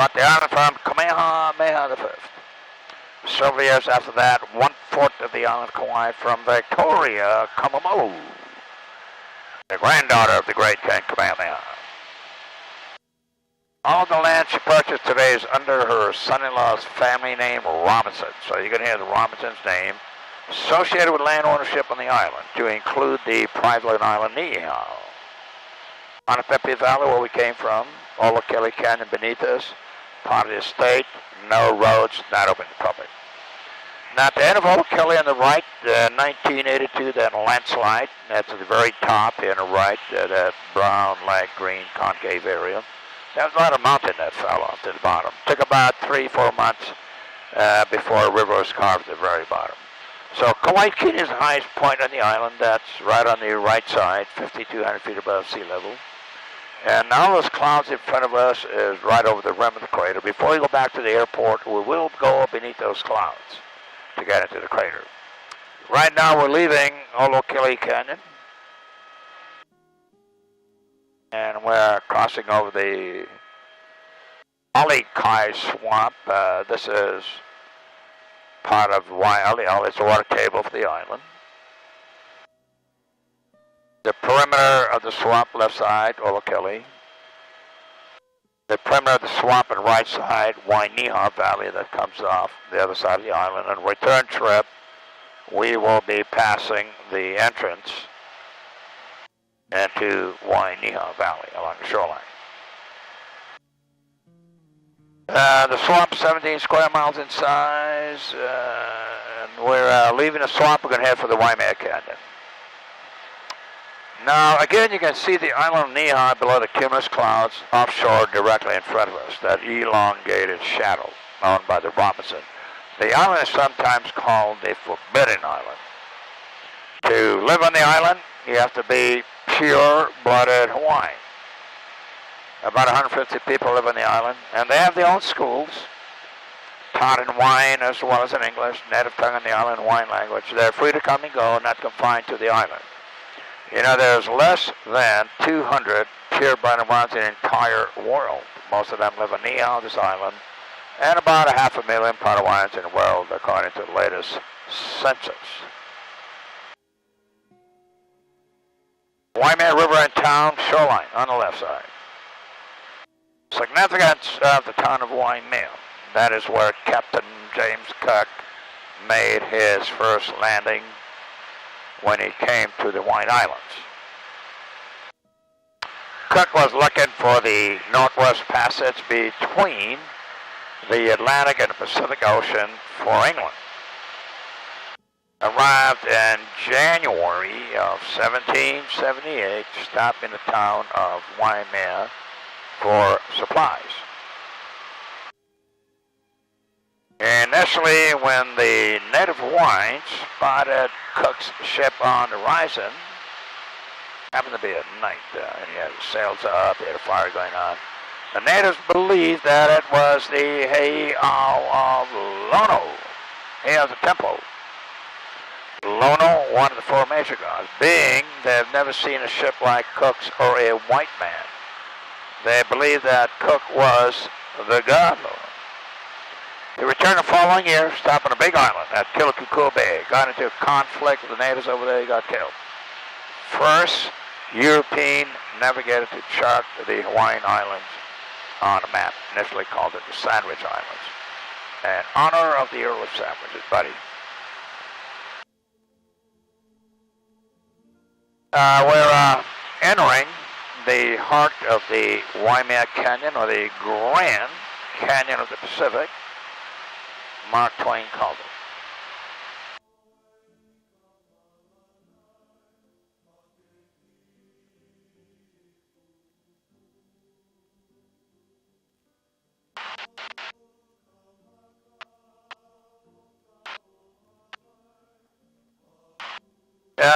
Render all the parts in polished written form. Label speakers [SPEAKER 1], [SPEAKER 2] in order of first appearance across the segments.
[SPEAKER 1] but the island from Kamehameha I. Several years after that, 1/4 of the island Kauai from Victoria Kamamalu, the granddaughter of the great King Kamehameha. All the land she purchased today is under her son-in-law's family name, Robinson. So you're going to hear the Robinson's name associated with land ownership on the island, to include the private island Niihau. On the Pepe Valley, where we came from, Olakili Canyon beneath us, part of the estate, no roads, not open to the public. Now at the end of Olakili on the right, 1982, that landslide, that's at the very top in the right, that brown, light green, concave area. There was a lot of mountain that fell off to the bottom. Took about 3-4 months before a river was carved at the very bottom. So Kauai Kini is the highest point on the island. That's right on the right side, 5,200 feet above sea level. And now those clouds in front of us is right over the rim of the crater. Before we go back to the airport, we will go beneath those clouds to get into the crater. Right now we're leaving Olakili Canyon. And we're crossing over the Alikai Swamp. This is part of Waialii. It's a water table for the island. The perimeter of the swamp, left side, Olakili. The perimeter of the swamp on the right side, Wainiha Valley, that comes off the other side of the island. On return trip, we will be passing the entrance into Wainiha Valley along the shoreline. The swamp, 17 square miles in size, and we're leaving the swamp. We're going to head for the Waimea Canyon. Now, again, you can see the island of Niihau below the cumulus clouds offshore directly in front of us, that elongated shadow owned by the Robinson. The island is sometimes called the Forbidden Island. To live on the island, you have to be pure-blooded Hawaiian. About 150 people live on the island, and they have their own schools, taught in Hawaiian as well as in English, native tongue on the island, Hawaiian language. They're free to come and go, not confined to the island. You know, there's less than 200 pure-blooded Hawaiians in the entire world. Most of them live on Niihau, this island, and about 500,000 Hawaiians in the world, according to the latest census. Waimea River and town shoreline on the left side. Significance of the town of Waimea. That is where Captain James Cook made his first landing when he came to the Hawaiian Islands. Cook was looking for the Northwest Passage between the Atlantic and the Pacific Ocean for England. Arrived in January of 1778, stopped in the town of Waimea for supplies. Initially, when the native Hawaiians spotted Cook's ship on the horizon, happened to be at night, and he had his sails up, he had a fire going on. The natives believed that it was the Heiau of Lono, Heiau of the temple. Lono, one of the four major gods, being they've never seen a ship like Cook's or a white man. They believed that Cook was the god Lono. He returned the following year, stopped on a big island at Kealakekua Bay. Got into a conflict with the natives over there, he got killed. First European navigator to chart the Hawaiian Islands on a map, initially called it the Sandwich Islands, in honor of the Earl of Sandwich, his buddy. We're entering the heart of the Waimea Canyon, or the Grand Canyon of the Pacific. Mark Twain called it.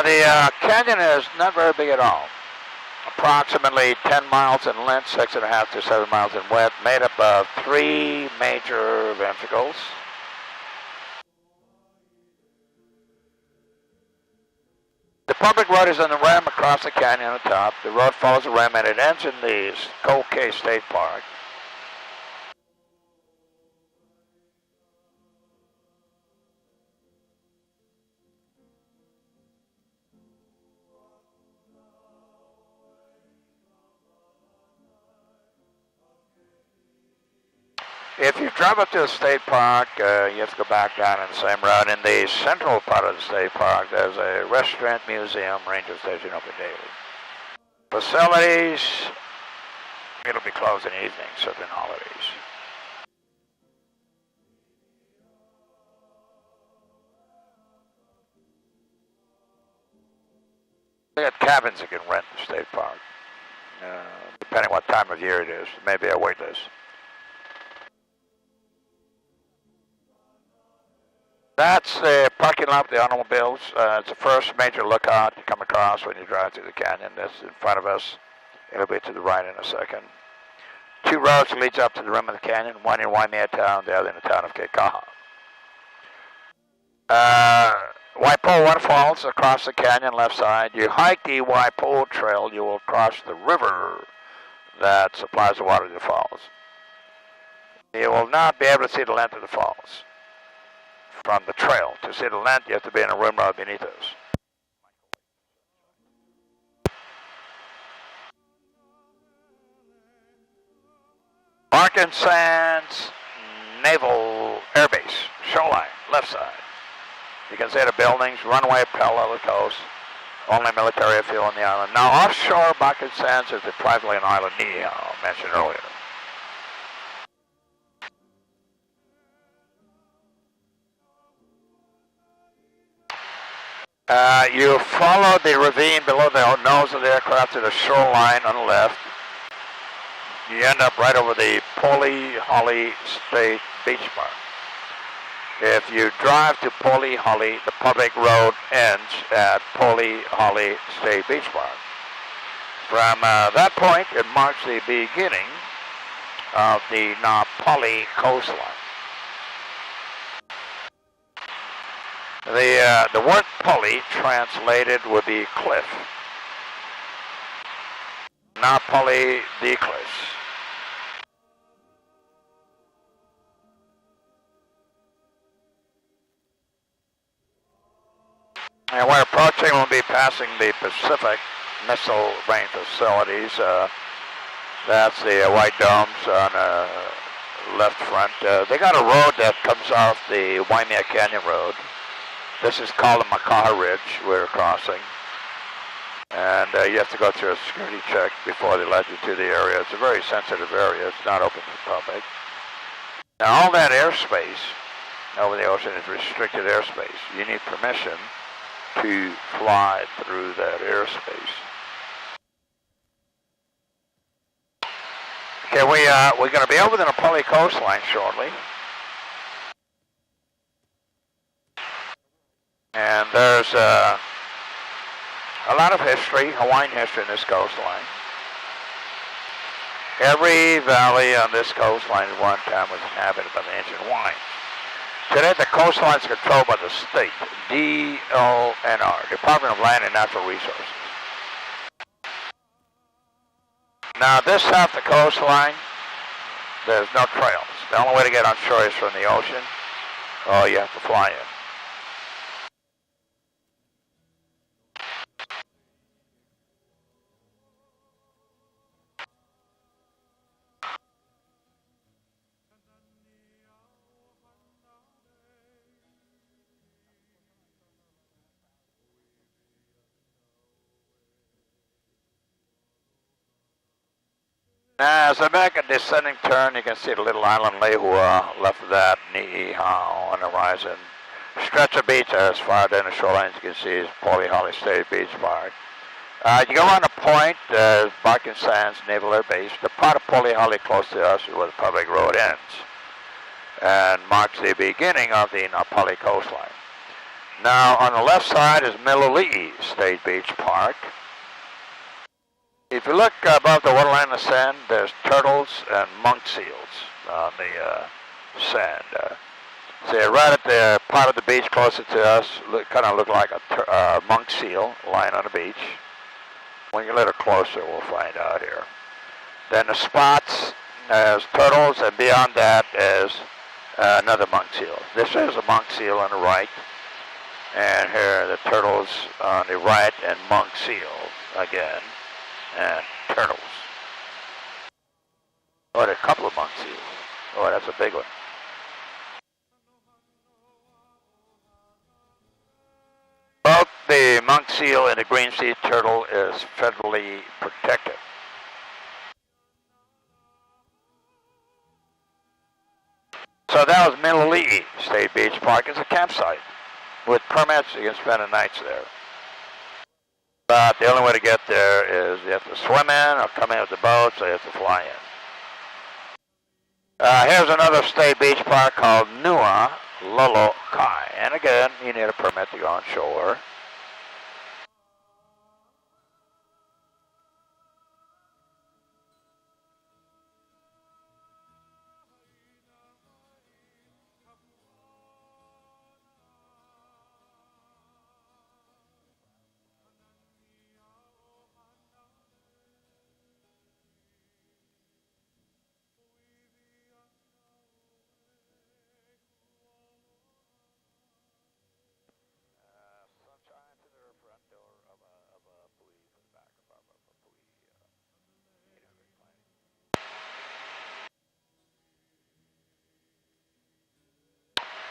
[SPEAKER 1] The canyon is not very big at all. Approximately 10 miles in length, 6.5 to 7 miles in width, made up of 3 major ventricles. The public road is on the rim across the canyon on the top. The road follows the rim and it ends in the Cold Cay State Park. If you drive up to the state park, you have to go back down in the same road. In the central part of the state park, there's a restaurant, museum, ranger station open daily. Facilities, it'll be closed in the evening, certain holidays. They got cabins you can rent in the state park, depending what time of year it is. Maybe a wait list. That's the parking lot of the automobiles. It's the first major lookout you come across when you drive through the canyon. That's in front of us. It'll be to the right in a second. Two roads leads up to the rim of the canyon, one in Waimea Town, the other in the town of Kekaha. Waipoa Waterfalls across the canyon left side. You hike the Waipoa Trail, you will cross the river that supplies the water to the falls. You will not be able to see the length of the falls from the trail. To see the length, you have to be in a rim road beneath us. Markin Sands Naval Air Base, shoreline, left side. You can see the buildings, runway parallel to the coast, only military airfield on the island. Now offshore Markin Sands is the privately owned island Niihau, mentioned earlier. You follow the ravine below the nose of the aircraft to the shoreline on the left. You end up right over the Poli Holly State Beach Park. If you drive to Poli Holly, the public road ends at Poli Holly State Beach Park. From that point, it marks the beginning of the Napali coastline. The word Poli translated would be cliff. Napali the cliffs. And we're approaching, we'll be passing the Pacific Missile Range facilities. That's the white domes on the left front. They got a road that comes off the Waimea Canyon Road. This is called the Makaha Ridge we're crossing. And you have to go through a security check before they let you to the area. It's a very sensitive area. It's not open to the public. Now all that airspace over the ocean is restricted airspace. You need permission to fly through that airspace. Okay, we're going to be over the Napali coastline shortly. And there's a lot of history, Hawaiian history in this coastline. Every valley on this coastline at one time was inhabited by the ancient Hawaiians. Today the coastline is controlled by the state, DLNR, Department of Land and Natural Resources. Now this half the coastline, there's no trails. The only way to get on shore is from the ocean, or you have to fly in. Now, as I make a descending turn, you can see the little island Lehua, left of that, Niihau on the horizon. Stretch of beach as far down the shoreline as you can see is Poli Holly State Beach Park. You go on a point, Markin Sands Naval Air Base. The part of Poli Holly close to us is where the public road ends and marks the beginning of the Napali coastline. Now, on the left side is Milili'i State Beach Park. If you look above the waterline of sand, there's turtles and monk seals on the sand. So right at the part of the beach closest to us, kind of look like a monk seal lying on the beach. When you get a little closer, we'll find out here. Then the spots, there's turtles, and beyond that is another monk seal. This is a monk seal on the right, and here are the turtles on the right, and monk seal again. And turtles. Oh, a couple of monk seals. Oh, that's a big one. Both the monk seal and the green sea turtle is federally protected. So that was Mililii State Beach Park. It's a campsite. With permits, you can spend the nights there. But the only way to get there is you have to swim in or come in with the boat, so you have to fly in. Here's another state beach park called Nua Lolokai. And again, you need a permit to go on shore.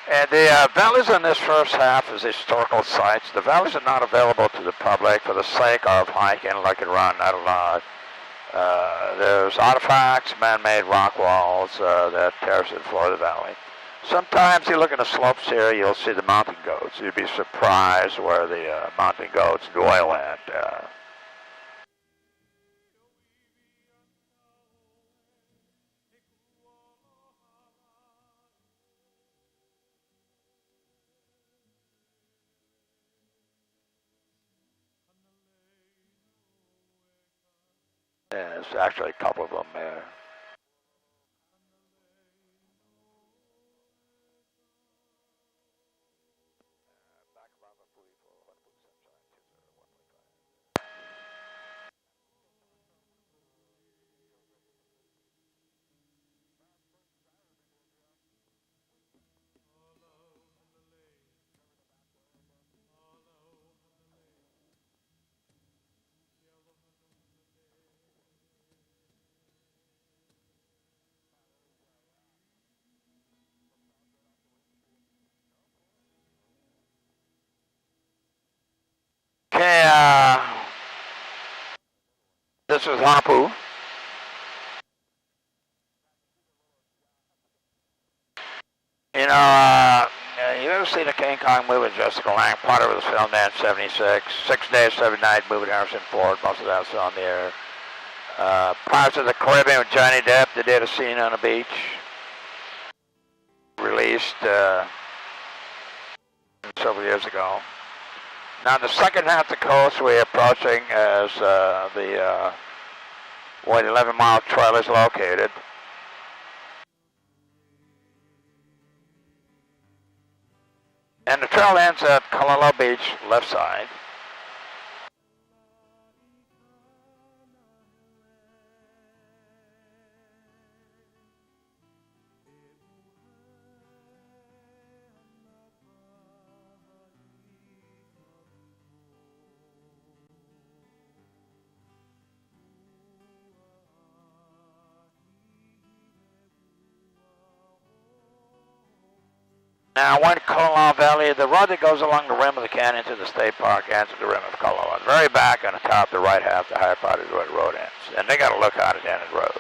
[SPEAKER 1] And the valleys in this first half is historical sites. The valleys are not available to the public for the sake of hiking, looking around, not allowed. There's artifacts, man-made rock walls that terrace and floor the valley. Sometimes you look at the slopes here, you'll see the mountain goats. You'd be surprised where the mountain goats dwell at. There's actually a couple of them there. Okay, this is Hapu. You know, you ever seen the King Kong movie with Jessica Lange? Part of it was filmed there in '76. 6 Days, 7 Nights movie at Harrison Ford. Most of that was on there. Pirates of the Caribbean with Johnny Depp. They did a scene on the beach. Released several years ago. Now, the second half of the coast we're approaching as where the 11-mile trail is located. And the trail ends at Kalalo Beach, left side. Now, one Kalalo Valley, the road that goes along the rim of the canyon to the state park ends at the rim of Kalalo. Very back on the top, the right half, the higher part of the road ends. And they got a lookout at the end of the road.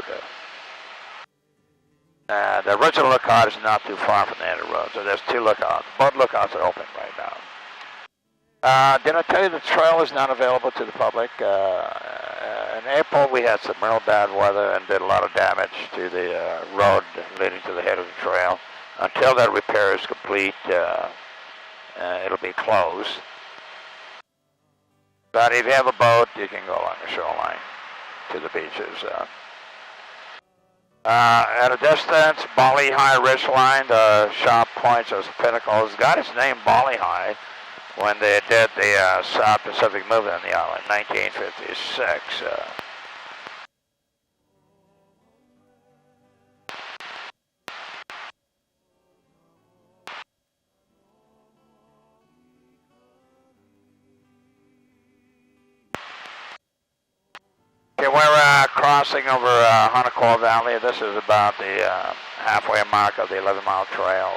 [SPEAKER 1] The original lookout is not too far from the end of the road, so there's two lookouts. Both lookouts are open right now. Did I tell you the trail is not available to the public? In April, we had some real bad weather and did a lot of damage to the road leading to the head of the trail. Until that repair is complete, it'll be closed. But if you have a boat, you can go along the shoreline to the beaches. At a distance, Bali High Ridgeline, the sharp points of pinnacles, got its name Bali High when they did the South Pacific movement on the island, 1956. Okay, we're crossing over Hunnacaw Valley. This is about the halfway mark of the 11-mile trail.